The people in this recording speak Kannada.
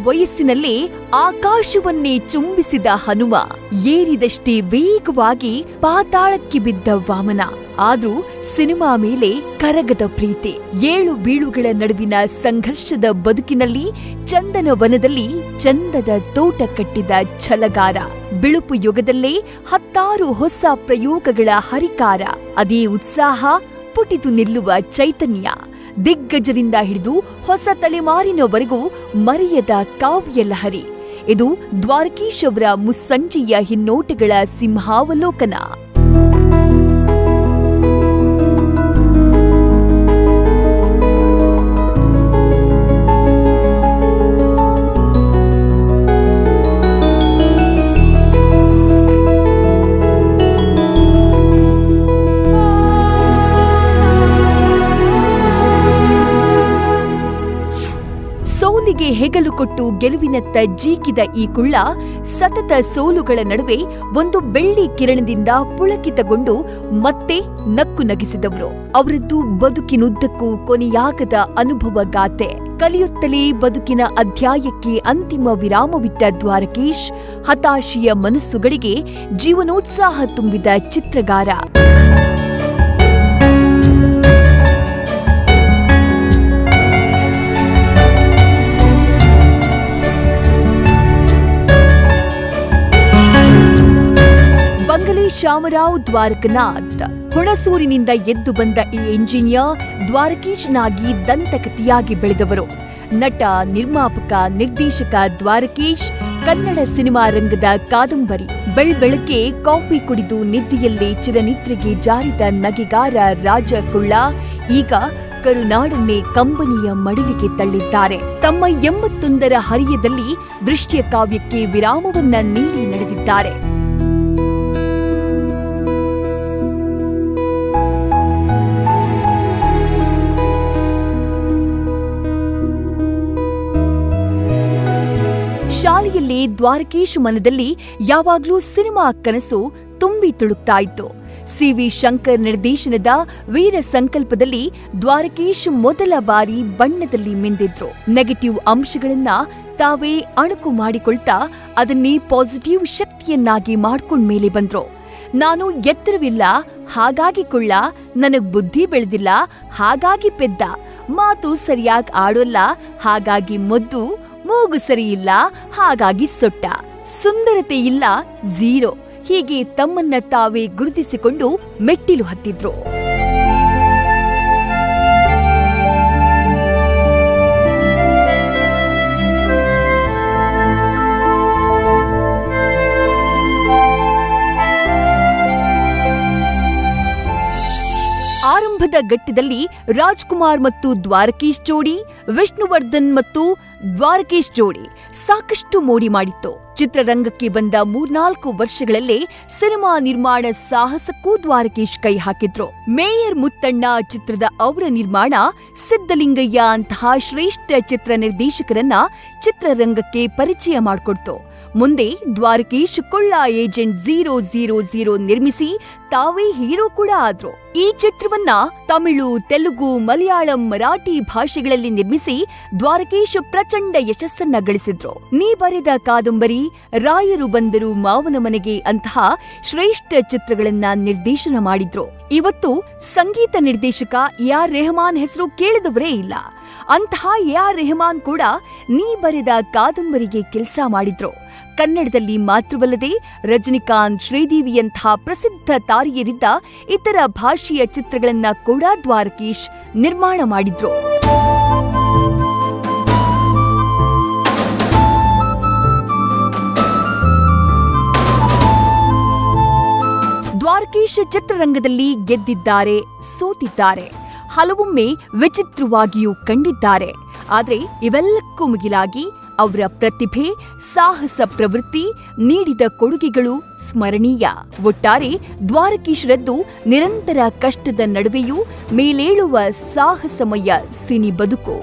ವಯಸ್ಸಿನಲ್ಲೇ ಆಕಾಶವನ್ನೇ ಚುಂಬಿಸಿದ ಹನುಮ, ಏರಿದಷ್ಟೇ ವೇಗವಾಗಿ ಪಾತಾಳಕ್ಕೆ ಬಿದ್ದ ವಾಮನ. ಆದ್ರೂ ಸಿನಿಮಾ ಮೇಲೆ ಕರಗದ ಪ್ರೀತಿ. ಏಳು ಬೀಳುಗಳ ನಡುವಿನ ಸಂಘರ್ಷದ ಬದುಕಿನಲ್ಲಿ ಚಂದನವನದಲ್ಲಿ ಚಂದದ ತೋಟ ಕಟ್ಟಿದ ಛಲಗಾರ. ಬಿಳುಪು ಯುಗದಲ್ಲೇ 10 ಹೊಸ ಪ್ರಯೋಗಗಳ ಹರಿಕಾರ. ಅದೇ ಉತ್ಸಾಹ, ಪುಟಿತು ನಿಲ್ಲುವ ಚೈತನ್ಯ. ದಿಗ್ಗಜರಿಂದ ಹಿಡಿದು ಹೊಸ ತಲೆಮಾರಿನವರೆಗೂ ಮರೆಯದ ಕಾವ್ಯ ಲಹರಿ. ಇದು ದ್ವಾರಕೀಶ್ ಅವರ ಮುಸ್ಸಂಜೆಯ ಹಿನ್ನೋಟಗಳ ಸಿಂಹಾವಲೋಕನ. ಸೋಲಿಗೆ ಹೆಗಲು ಕೊಟ್ಟು ಗೆಲುವಿನತ್ತ ಜೀಕಿದ ಈ ಕುಳ್ಳ ಸತತ ಸೋಲುಗಳ ನಡುವೆ ಒಂದು ಬೆಳ್ಳಿ ಕಿರಣದಿಂದ ಪುಳಕಿತಗೊಂಡು ಮತ್ತೆ ನಕ್ಕು ನಗಿಸಿದವರು. ಅವರದ್ದು ಬದುಕಿನುದ್ದಕ್ಕೂ ಕೊನೆಯಾಗದ ಅನುಭವ ಗಾಥೆ. ಕಲಿಯುತ್ತಲೇ ಬದುಕಿನ ಅಧ್ಯಾಯಕ್ಕೆ ಅಂತಿಮ ವಿರಾಮವಿಟ್ಟ ದ್ವಾರಕೀಶ್ ಹತಾಶೆಯ ಮನಸ್ಸುಗಳಿಗೆ ಜೀವನೋತ್ಸಾಹ ತುಂಬಿದ ಚಿತ್ರಗಾರ. ಬಂಗಲೆ ಶಾಮರಾವ್ ದ್ವಾರಕನಾಥ್. ಹುಣಸೂರಿನಿಂದ ಎದ್ದು ಬಂದ ಈ ಎಂಜಿನಿಯರ್ ದ್ವಾರಕೀಶ್ನಾಗಿ ದಂತಕಥೆಯಾಗಿ ಬೆಳೆದವರು. ನಟ, ನಿರ್ಮಾಪಕ, ನಿರ್ದೇಶಕ ದ್ವಾರಕೀಶ್ ಕನ್ನಡ ಸಿನಿಮಾ ರಂಗದ ಕಾದಂಬರಿ. ಬೆಳ್ಬೆಳಗ್ಗೆ ಕಾಫಿ ಕುಡಿದು ನಿದ್ದೆಯಲ್ಲೇ ಚಿರನಿದ್ರೆಗೆ ಜಾರಿದ ನಗೆಗಾರ ರಾಜ ಕುಳ್ಳ ಈಗ ಕರುನಾಡನ್ನೇ ಕಂಬನಿಯ ಮಡಿಲಿಗೆ ತಳ್ಳಿದ್ದಾರೆ. ತಮ್ಮ 81ರ ಹರಿಯದಲ್ಲಿ ದೃಶ್ಯ ಕಾವ್ಯಕ್ಕೆ ವಿರಾಮವನ್ನ ನೀಡಿ ನಡೆದಿದ್ದಾರೆ. ಶಾಲೆಯಲ್ಲೇ ದ್ವಾರಕೀಶ್ ಮನದಲ್ಲಿ ಯಾವಾಗ್ಲೂ ಸಿನಿಮಾ ಕನಸು ತುಂಬಿ ತುಳುಕ್ತಾ ಇತ್ತು. ಸಿ.ವಿ. ಶಂಕರ್ ನಿರ್ದೇಶನದ ವೀರ ಸಂಕಲ್ಪದಲ್ಲಿ ದ್ವಾರಕೀಶ್ ಮೊದಲ ಬಾರಿ ಬಣ್ಣದಲ್ಲಿ ಮಿಂದಿದ್ರು. ನೆಗೆಟಿವ್ ಅಂಶಗಳನ್ನ ತಾವೇ ಅಣುಕು ಮಾಡಿಕೊಳ್ತಾ ಅದನ್ನೇ ಪಾಸಿಟಿವ್ ಶಕ್ತಿಯನ್ನಾಗಿ ಮಾಡ್ಕೊಂಡ್ಮೇಲೆ ಬಂದ್ರು. ನಾನು ಎತ್ತರವಿಲ್ಲ ಹಾಗಾಗಿ ಕುಳ್ಳ, ನನಗ್ ಬುದ್ಧಿ ಬೆಳೆದಿಲ್ಲ ಹಾಗಾಗಿ ಪೆದ್ದ, ಮಾತು ಸರಿಯಾಗಿ ಆಡೋಲ್ಲ ಹಾಗಾಗಿ ಮೊದ್ದು, ಮೂಗು ಸರಿಯಿಲ್ಲ ಹಾಗಾಗಿ ಸೊಟ್ಟ, ಸುಂದರತೆ ಇಲ್ಲ ಝೀರೋ. ಹೀಗೆ ತಮ್ಮನ್ನ ತಾವೇ ಗುರುತಿಸಿಕೊಂಡು ಮೆಟ್ಟಿಲು ಹತ್ತಿದ್ರು. ಆರಂಭದ ಘಟ್ಟದಲ್ಲಿ ರಾಜ್ಕುಮಾರ್ ಮತ್ತು ದ್ವಾರಕೀಶ್ ಜೋಡಿ, ವಿಷ್ಣುವರ್ಧನ್ ಮತ್ತು ದ್ವಾರಕೀಶ್ ಜೋಡಿ ಸಾಕಷ್ಟು ಮೋಡಿ ಮಾಡಿತ್ತು. ಚಿತ್ರರಂಗಕ್ಕೆ ಬಂದ 3-4 ವರ್ಷಗಳಲ್ಲೇ ಸಿನಿಮಾ ನಿರ್ಮಾಣ ಸಾಹಸಕ್ಕೂ ದ್ವಾರಕೀಶ್ ಕೈ ಹಾಕಿದ್ರು. ಮೇಯರ್ ಮುತ್ತಣ್ಣ ಚಿತ್ರದ ಅವರ ನಿರ್ಮಾಣ ಸಿದ್ದಲಿಂಗಯ್ಯ ಅಂತಹ ಶ್ರೇಷ್ಠ ಚಿತ್ರ ನಿರ್ದೇಶಕರನ್ನ ಚಿತ್ರರಂಗಕ್ಕೆ ಪರಿಚಯ ಮಾಡಿಕೊಡ್ತು. ಮುಂದೆ ದ್ವಾರಕೀಶ್ ಕುಳ್ಳ ಏಜೆಂಟ್ 000 ನಿರ್ಮಿಸಿ ತಾವೇ ಹೀರೋ ಕೂಡ ಆದ್ರು. ಈ ಚಿತ್ರವನ್ನ ತಮಿಳು, ತೆಲುಗು, ಮಲಯಾಳಂ, ಮರಾಠಿ ಭಾಷೆಗಳಲ್ಲಿ ನಿರ್ಮಿಸಿ ದ್ವಾರಕೀಶ್ ಪ್ರಚಂಡ ಯಶಸ್ಸನ್ನ ಗಳಿಸಿದ್ರು. ನೀ ಬರೆದ ಕಾದಂಬರಿ, ರಾಯರು ಬಂದರು ಮಾವನ ಮನೆಗೆ ಅಂತಹ ಶ್ರೇಷ್ಠ ಚಿತ್ರಗಳನ್ನ ನಿರ್ದೇಶನ ಮಾಡಿದ್ರು. ಇವತ್ತು ಸಂಗೀತ ನಿರ್ದೇಶಕ ಎ.ಆರ್. ರೆಹಮಾನ್ ಹೆಸರು ಕೇಳಿದವರೇ ಇಲ್ಲ. ಅಂತಹ ಎ.ಆರ್. ರೆಹಮಾನ್ ಕೂಡ ನೀ ಬರೆದ ಕಾದಂಬರಿಗೆ ಕೆಲಸ ಮಾಡಿದ್ರು. ಕನ್ನಡದಲ್ಲಿ ಮಾತ್ರವಲ್ಲದೆ ರಜನಿಕಾಂತ್, ಶ್ರೀದೇವಿಯಂತಹ ಪ್ರಸಿದ್ಧ ತಾರೆಯರಿದ್ದ ಇತರ ಭಾಷೆಯ ಚಿತ್ರಗಳನ್ನ ಕೂಡ ದ್ವಾರಕೀಶ್ ನಿರ್ಮಾಣ ಮಾಡಿದ್ರು. ದ್ವಾರಕೀಶ್ ಚಿತ್ರರಂಗದಲ್ಲಿ ಗೆದ್ದಿದ್ದಾರೆ, ಸೋತಿದ್ದಾರೆ, ಹಲವೊಮ್ಮೆ ವಿಚಿತ್ರವಾಗಿಯೂ ಕಂಡಿದ್ದಾರೆ. ಆದರೆ ಇವೆಲ್ಲಕ್ಕೂ ಮಿಗಿಲಾಗಿ ಅವರ ಪ್ರತಿಭೆ, ಸಾಹಸ ಪ್ರವೃತ್ತಿ, ನೀಡಿದ ಕೊಡುಗೆಗಳು ಸ್ಮರಣೀಯ. ಒಟ್ಟಾರೆ ದ್ವಾರಕೀಶ್ರದ್ದು ನಿರಂತರ ಕಷ್ಟದ ನಡುವೆಯೂ ಮೇಲೇಳುವ ಸಾಹಸಮಯ ಸಿನಿ ಬದುಕು.